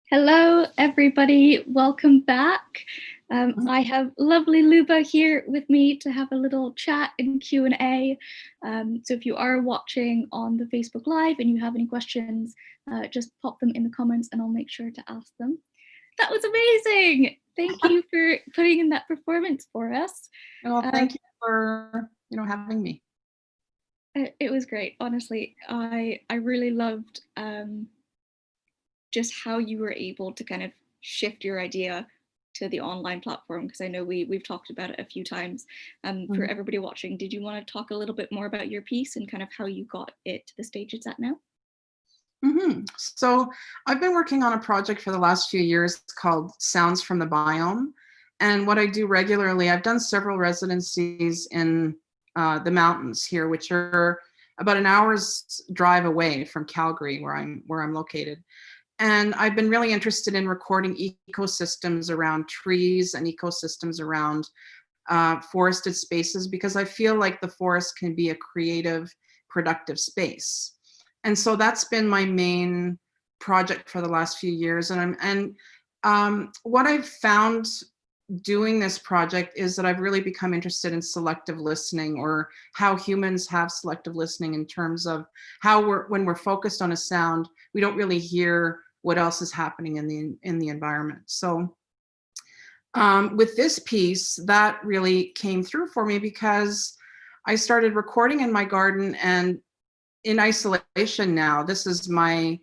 Hello, everybody. Welcome back. I have lovely Luba here with me to have a little chat and Q&A. So if you are watching on the Facebook Live and you have any questions, just pop them in the comments and I'll make sure to ask them. That was amazing. Thank you for putting in that performance for us. Well, thank you for having me. It was great. Honestly, I really loved just how you were able to kind of shift your idea to the online platform, because I know we've talked about it a few times. For everybody watching, did you want to talk a little bit more about your piece and kind of how you got it to the stage it's at now? So I've been working on a project for the last few years called Sounds from the Biome. And what I do regularly, I've done several residencies in the mountains here, which are about an hour's drive away from Calgary, where I'm located. And I've been really interested in recording ecosystems around trees and ecosystems around forested spaces, because I feel like the forest can be a creative, productive space. And so that's been my main project for the last few years. And what I've found doing this project is that I've really become interested in selective listening, or how humans have selective listening, in terms of how when we're focused on a sound, we don't really hear what else is happening in the environment. So with this piece, that really came through for me, because I started recording in my garden and in isolation now. This is my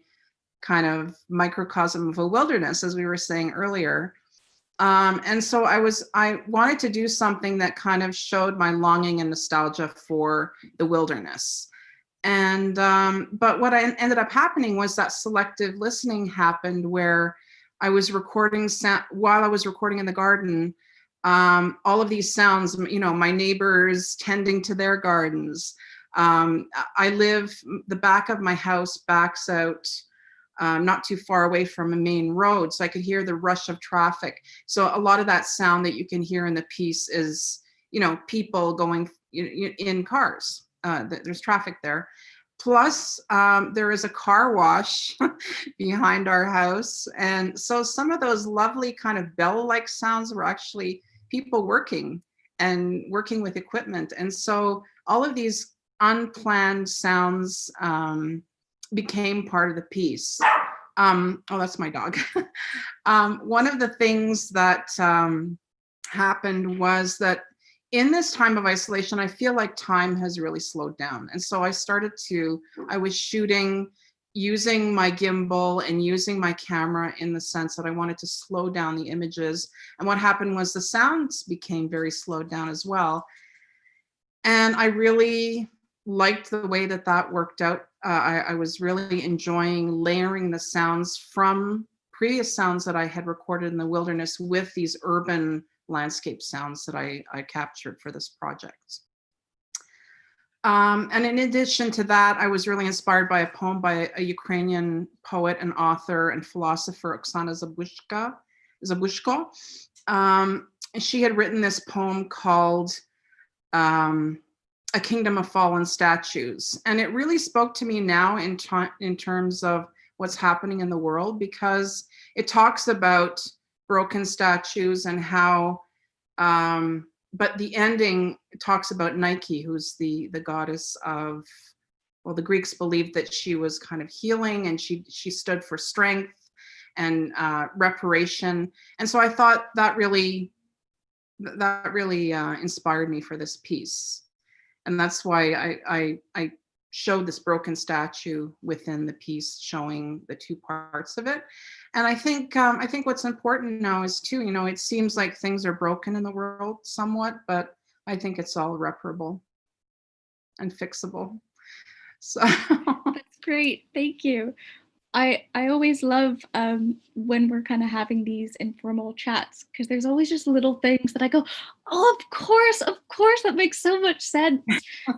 kind of microcosm of a wilderness, as we were saying earlier. And so I wanted to do something that kind of showed my longing and nostalgia for the wilderness. And but what ended up happening was that selective listening happened, where I was recording while I was recording in the garden. All of these sounds, my neighbors tending to their gardens. The back of my house backs out not too far away from a main road, so I could hear the rush of traffic. So a lot of that sound that you can hear in the piece is, people going in cars. There's traffic there. Plus, there is a car wash behind our house. And so some of those lovely kind of bell-like sounds were actually people working with equipment. And so all of these unplanned sounds became part of the piece. Oh, that's my dog. One of the things that happened was that in this time of isolation, I feel like time has really slowed down. And so I was shooting using my gimbal and using my camera, in the sense that I wanted to slow down the images. And what happened was the sounds became very slowed down as well. And I really liked the way that worked out. I was really enjoying layering the sounds from previous sounds that I had recorded in the wilderness with these urban landscape sounds that I captured for this project. And in addition to that, I was really inspired by a poem by a Ukrainian poet and author and philosopher, Oksana Zabushko. She had written this poem called A Kingdom of Fallen Statues. And it really spoke to me now in terms of what's happening in the world, because it talks about broken statues and how, but the ending talks about Nike, who's the goddess of, well, the Greeks believed that she was kind of healing, and she stood for strength and reparation. And so I thought that really inspired me for this piece. And that's why I showed this broken statue within the piece, showing the two parts of it. And I think what's important now is too, it seems like things are broken in the world somewhat, but I think it's all reparable and fixable. So That's great. Thank you. I always love when we're kind of having these informal chats, because there's always just little things that I go, oh, of course, that makes so much sense.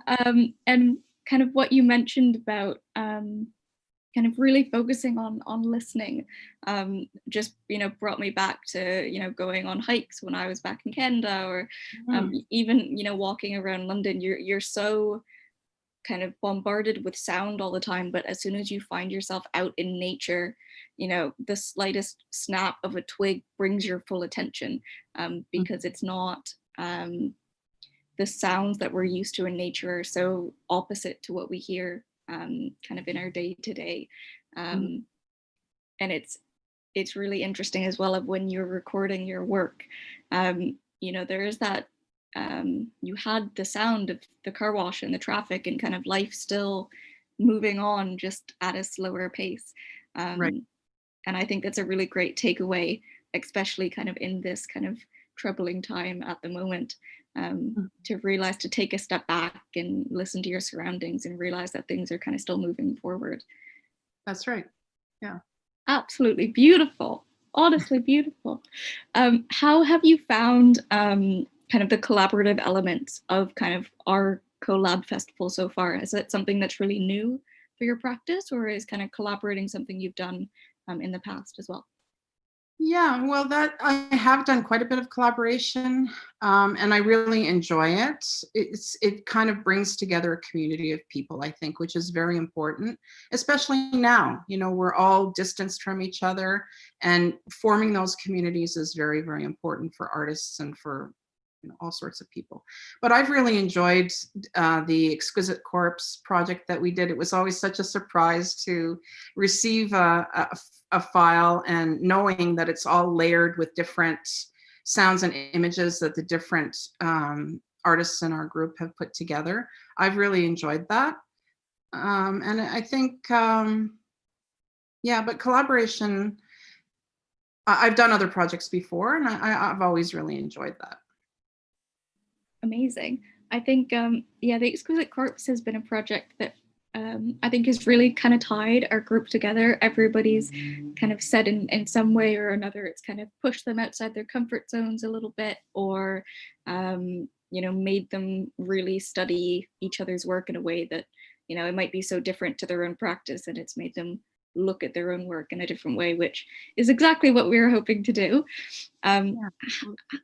And kind of what you mentioned about kind of really focusing on listening just brought me back to going on hikes when I was back in Canada, or even walking around London. You're so kind of bombarded with sound all the time, but as soon as you find yourself out in nature, you know, the slightest snap of a twig brings your full attention, because it's not, the sounds that we're used to in nature are so opposite to what we hear, kind of in our day to day. And it's really interesting as well of when you're recording your work. You know, there is that, you had the sound of the car wash and the traffic and kind of life still moving on just at a slower pace. Right. And I think that's a really great takeaway, especially kind of in this kind of troubling time at the moment, to realize to take a step back and listen to your surroundings and realize that things are kind of still moving forward. That's right. Yeah. Absolutely beautiful. Honestly beautiful. How have you found kind of the collaborative elements of kind of our Co.Lab festival so far? Is it something that's really new for your practice, or is kind of collaborating something you've done in the past as well? Yeah, well, that I have done quite a bit of collaboration, and I really enjoy it. It kind of brings together a community of people, I think, which is very important, especially now. You know, we're all distanced from each other, and forming those communities is very, very important for artists and for, you know, all sorts of people. But I've really enjoyed the Exquisite Corpse project that we did. It was always such a surprise to receive a file and knowing that it's all layered with different sounds and images that the different artists in our group have put together. I've really enjoyed that. And I think, yeah, but collaboration, I've done other projects before, and I've always really enjoyed that. Amazing. I think, yeah, the Exquisite Corpse has been a project that I think has really kind of tied our group together. Everybody's kind of said in some way or another, it's kind of pushed them outside their comfort zones a little bit, or, you know, made them really study each other's work in a way that, you know, it might be so different to their own practice, and it's made them look at their own work in a different way, which is exactly what we were hoping to do. Yeah.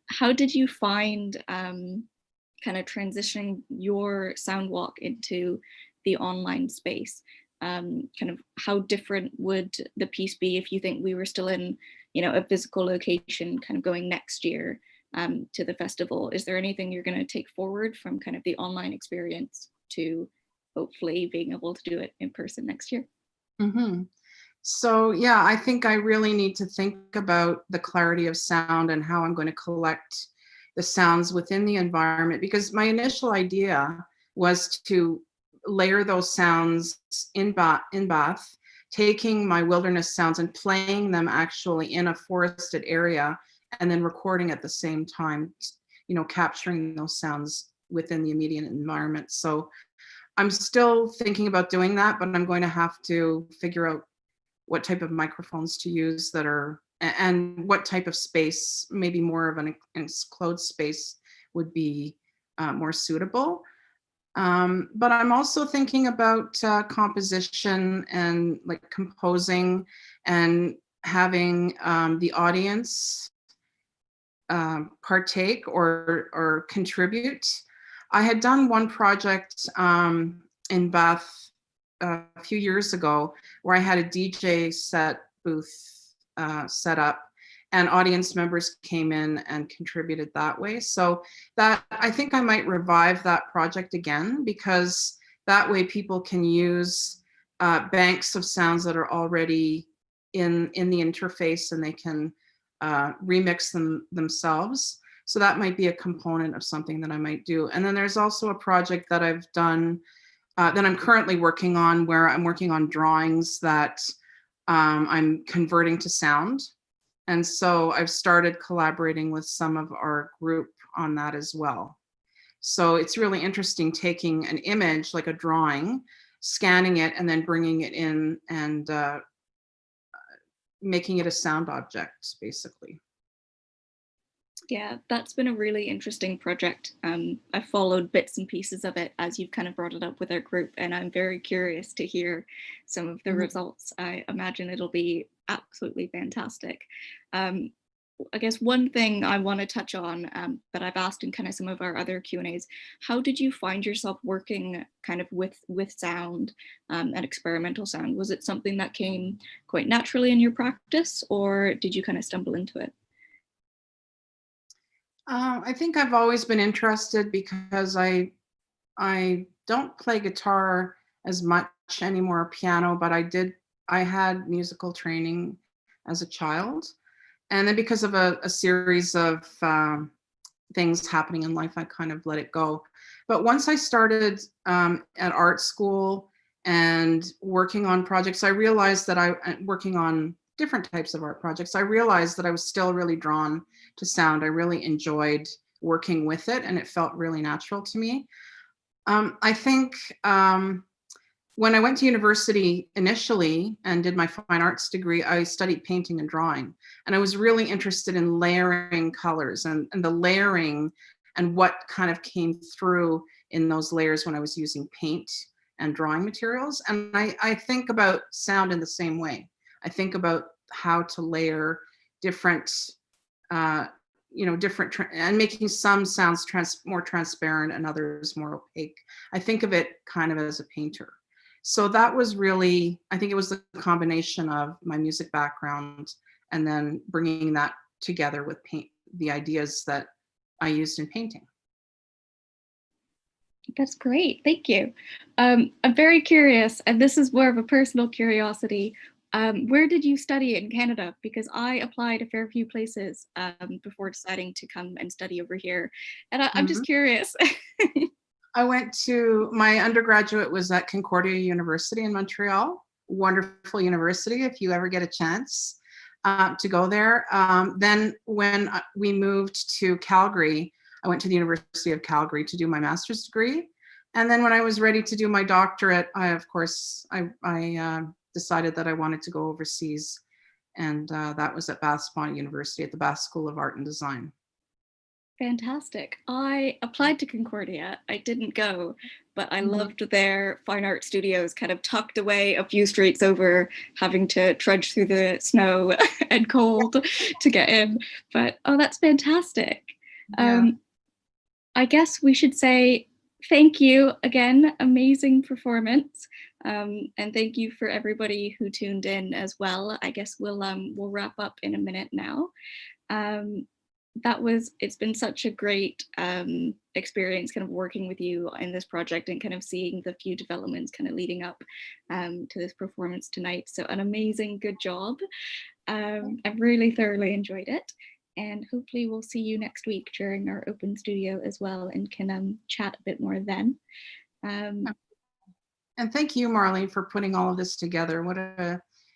How did you find kind of transitioning your sound walk into the online space? Kind of how different would the piece be if you think we were still in, you know, a physical location kind of going next year to the festival? Is there anything you're going to take forward from kind of the online experience to hopefully being able to do it in person next year? Mm-hmm. So yeah, I think I really need to think about the clarity of sound and how I'm going to collect the sounds within the environment, because my initial idea was to layer those sounds in Bath, taking my wilderness sounds and playing them actually in a forested area, and then recording at the same time, you know, capturing those sounds within the immediate environment. So I'm still thinking about doing that, but I'm going to have to figure out what type of microphones to use that are, and what type of space, maybe more of an enclosed space would be more suitable. But I'm also thinking about composition and like composing and having the audience partake or contribute. I had done one project in Bath a few years ago where I had a DJ set booth set up, and audience members came in and contributed that way. So that, I think I might revive that project again, because that way people can use banks of sounds that are already in the interface, and they can remix them themselves. So that might be a component of something that I might do. And then there's also a project that I've done that I'm currently working on, where I'm working on drawings that I'm converting to sound. And so I've started collaborating with some of our group on that as well. So it's really interesting taking an image, like a drawing, scanning it, and then bringing it in and making it a sound object, basically. Yeah, that's been a really interesting project. I followed bits and pieces of it as you've kind of brought it up with our group, and I'm very curious to hear some of the Mhm. results. I imagine it'll be absolutely fantastic. Um, I guess one thing I want to touch on that I've asked in kind of some of our other Q&As, how did you find yourself working kind of with sound and experimental sound? Was it something that came quite naturally in your practice, or did you kind of stumble into it? I think I've always been interested because I don't play guitar as much anymore, piano, but I had musical training as a child. And then because of a series of things happening in life, I kind of let it go. But once I started at art school and working on projects, I realized that working on different types of art projects, I realized that I was still really drawn to sound. I really enjoyed working with it, and it felt really natural to me. I think when I went to university initially and did my fine arts degree, I studied painting and drawing. And I was really interested in layering colors and the layering and what kind of came through in those layers when I was using paint and drawing materials. And I think about sound in the same way. I think about how to layer different, and making some sounds more transparent and others more opaque. I think of it kind of as a painter. So that was really, I think it was the combination of my music background and then bringing that together with the ideas that I used in painting. That's great. Thank you. I'm very curious, and this is more of a personal curiosity. Where did you study in Canada? Because I applied a fair few places before deciding to come and study over here. And I'm just curious. My undergraduate was at Concordia University in Montreal. Wonderful university if you ever get a chance to go there. Then when we moved to Calgary, I went to the University of Calgary to do my master's degree. And then when I was ready to do my doctorate, I decided that I wanted to go overseas. And that was at Bath Spa University at the Bath School of Art and Design. Fantastic. I applied to Concordia. I didn't go, but I loved their fine art studios kind of tucked away a few streets over, having to trudge through the snow and cold to get in. But oh, that's fantastic. Yeah. I guess we should say thank you again. Amazing performance. And thank you for everybody who tuned in as well. I guess we'll wrap up in a minute now. It's been such a great experience kind of working with you in this project and kind of seeing the few developments kind of leading up to this performance tonight. So an amazing, good job. I've really thoroughly enjoyed it. And hopefully we'll see you next week during our open studio as well and can chat a bit more then. And thank you, Marlene, for putting all of this together.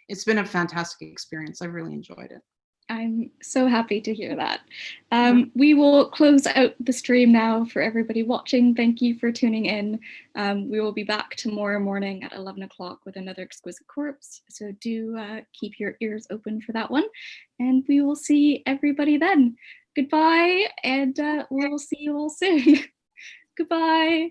It's been a fantastic experience. I really enjoyed it. I'm so happy to hear that. We will close out the stream now for everybody watching. Thank you for tuning in. We will be back tomorrow morning at 11 o'clock with another Exquisite Corpse. So do keep your ears open for that one. And we will see everybody then. Goodbye, and we'll see you all soon. Goodbye.